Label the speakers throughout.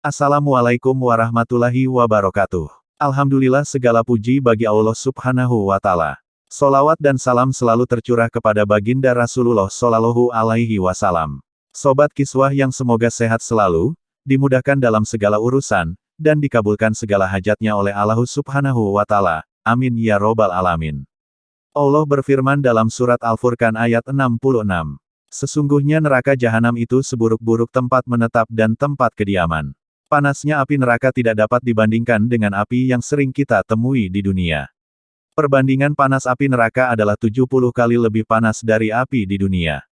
Speaker 1: Assalamualaikum warahmatullahi wabarakatuh. Alhamdulillah, segala puji bagi Allah Subhanahu wa Ta'ala. Solawat dan salam selalu tercurah kepada baginda Rasulullah Shallallahu Alaihi Wasallam. Sobat Kiswah yang semoga sehat selalu, dimudahkan dalam segala urusan, dan dikabulkan segala hajatnya oleh Allah Subhanahu wa Ta'ala. Amin ya Robbal Alamin. Allah berfirman dalam surat Al-Furqan ayat 66. Sesungguhnya neraka jahanam itu seburuk-buruk tempat menetap dan tempat kediaman. Panasnya api neraka tidak dapat dibandingkan dengan api yang sering kita temui di dunia. Perbandingan panas api neraka adalah 70 kali lebih panas dari api di dunia.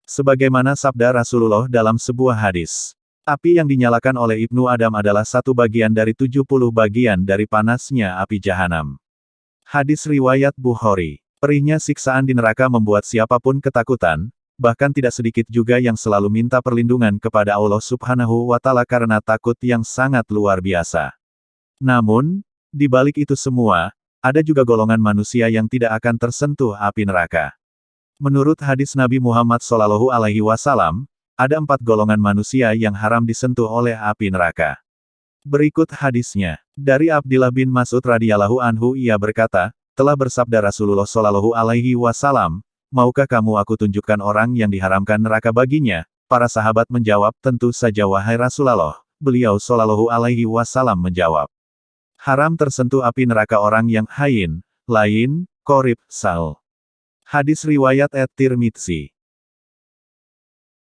Speaker 1: Sebagaimana sabda Rasulullah dalam sebuah hadis. Api yang dinyalakan oleh Ibnu Adam adalah 1 bagian dari 70 bagian dari panasnya api jahanam. Hadis riwayat Bukhari. Perihnya siksaan di neraka membuat siapapun ketakutan, bahkan tidak sedikit juga yang selalu minta perlindungan kepada Allah Subhanahu wa Ta'ala karena takut yang sangat luar biasa. Namun, di balik itu semua, ada juga golongan manusia yang tidak akan tersentuh api neraka. Menurut hadis Nabi Muhammad Shallallahu Alaihi Wasallam, ada 4 golongan manusia yang haram disentuh oleh api neraka. Berikut hadisnya. Dari Abdillah bin Mas'ud radhiyallahu anhu, ia berkata, telah bersabda Rasulullah Shallallahu Alaihi Wasallam, maukah kamu aku tunjukkan orang yang diharamkan neraka baginya? Para sahabat menjawab, tentu saja wahai Rasulullah. Beliau Shallallahu Alaihi Wasallam menjawab, haram tersentuh api neraka orang yang hain, lain, qorib, sal. Hadis riwayat At-Tirmidzi.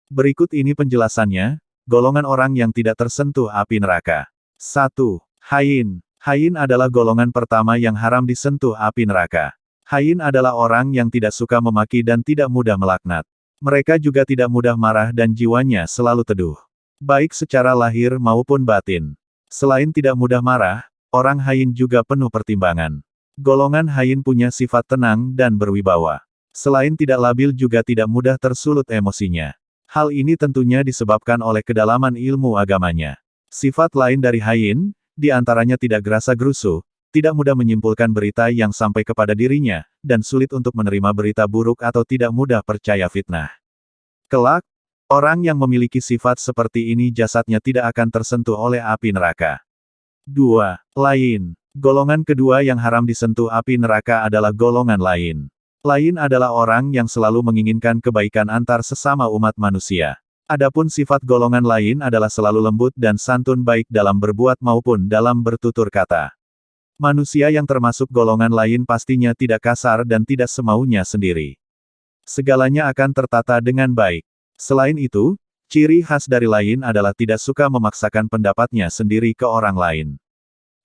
Speaker 1: Berikut ini penjelasannya, golongan orang yang tidak tersentuh api neraka. 1. Hain. Hain adalah golongan pertama yang haram disentuh api neraka. Hain adalah orang yang tidak suka memaki dan tidak mudah melaknat. Mereka juga tidak mudah marah dan jiwanya selalu teduh. Baik secara lahir maupun batin. Selain tidak mudah marah, orang hain juga penuh pertimbangan. Golongan hain punya sifat tenang dan berwibawa. Selain tidak labil juga tidak mudah tersulut emosinya. Hal ini tentunya disebabkan oleh kedalaman ilmu agamanya. Sifat lain dari hain, di antaranya tidak gerasa-gerusu, tidak mudah menyimpulkan berita yang sampai kepada dirinya, dan sulit untuk menerima berita buruk atau tidak mudah percaya fitnah. Kelak, orang yang memiliki sifat seperti ini jasadnya tidak akan tersentuh oleh api neraka. 2. Lain. Golongan kedua yang haram disentuh api neraka adalah golongan lain. Lain adalah orang yang selalu menginginkan kebaikan antar sesama umat manusia. Adapun sifat golongan lain adalah selalu lembut dan santun baik dalam berbuat maupun dalam bertutur kata. Manusia yang termasuk golongan lain pastinya tidak kasar dan tidak semaunya sendiri. Segalanya akan tertata dengan baik. Selain itu, ciri khas dari lain adalah tidak suka memaksakan pendapatnya sendiri ke orang lain.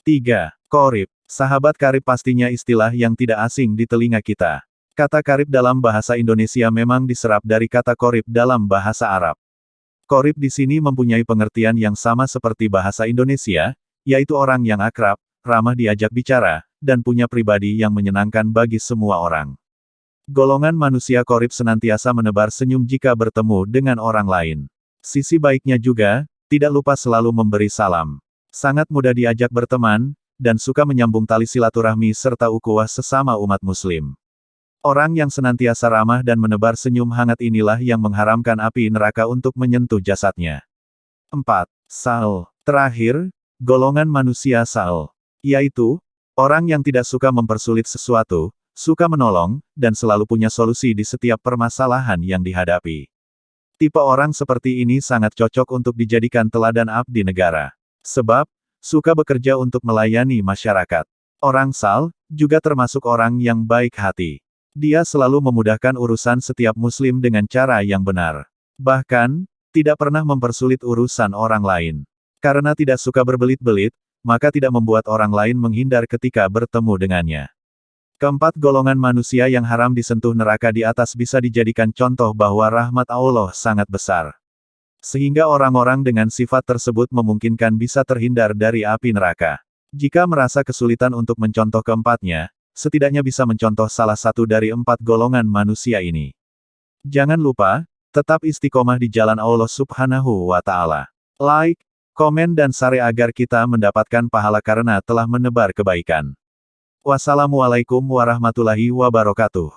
Speaker 1: 3. Qorib. Sahabat karib pastinya istilah yang tidak asing di telinga kita. Kata karib dalam bahasa Indonesia memang diserap dari kata qorib dalam bahasa Arab. Qorib di sini mempunyai pengertian yang sama seperti bahasa Indonesia, yaitu orang yang akrab, ramah diajak bicara, dan punya pribadi yang menyenangkan bagi semua orang. Golongan manusia qorib senantiasa menebar senyum jika bertemu dengan orang lain. Sisi baiknya juga, tidak lupa selalu memberi salam. Sangat mudah diajak berteman, dan suka menyambung tali silaturahmi serta ukhuwah sesama umat muslim. Orang yang senantiasa ramah dan menebar senyum hangat inilah yang mengharamkan api neraka untuk menyentuh jasadnya. 4. Sal. Terakhir, golongan manusia sal. Yaitu, orang yang tidak suka mempersulit sesuatu, suka menolong, dan selalu punya solusi di setiap permasalahan yang dihadapi. Tipe orang seperti ini sangat cocok untuk dijadikan teladan abdi negara. Sebab, suka bekerja untuk melayani masyarakat. Orang sal, juga termasuk orang yang baik hati. Dia selalu memudahkan urusan setiap muslim dengan cara yang benar. Bahkan, tidak pernah mempersulit urusan orang lain. Karena tidak suka berbelit-belit, maka tidak membuat orang lain menghindar ketika bertemu dengannya. Keempat golongan manusia yang haram disentuh neraka di atas bisa dijadikan contoh bahwa rahmat Allah sangat besar. Sehingga orang-orang dengan sifat tersebut memungkinkan bisa terhindar dari api neraka. Jika merasa kesulitan untuk mencontoh keempatnya, setidaknya bisa mencontoh salah satu dari 4 golongan manusia ini. Jangan lupa, tetap istiqomah di jalan Allah Subhanahu wa Ta'ala. Like, komen dan share agar kita mendapatkan pahala karena telah menebar kebaikan. Wassalamualaikum warahmatullahi wabarakatuh.